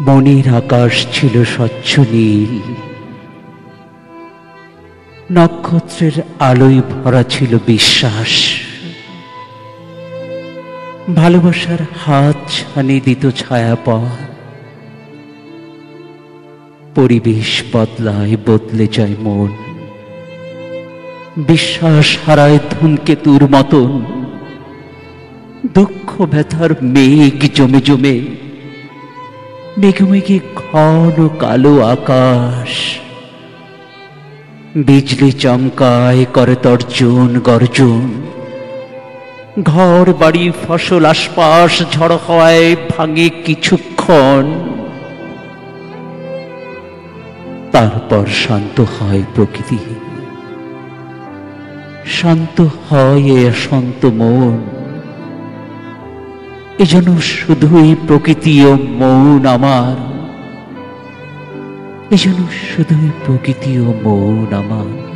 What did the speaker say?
মনের আকাশ ছিল স্বচ্ছ নীল, নক্ষত্রের আলোয় ভরা ছিল বিশ্বাস। ভালোবাসার হাত ছানি দিত ছায়াপথ। পরিবেশ বদলায়, বদলে যায় মন, বিশ্বাস হারায় ধূমকেতুর মতন। দুঃখ ব্যথার মেঘ জমে জমে, মেঘে মেঘে ঘন কালো আকাশ। বিজলি চমকায়, করে তর্জন গর্জন। ঘর বাড়ি ফসল আশপাশ ঝড় হওয়ায় ভাঙে কিছুক্ষণ। তারপর শান্ত হয় প্রকৃতি, শান্ত হয় এ শান্ত মন। এজন্য শুধুই প্রকৃতি ও মন আমার, এজন্য শুধুই প্রকৃতি ও মন আমার।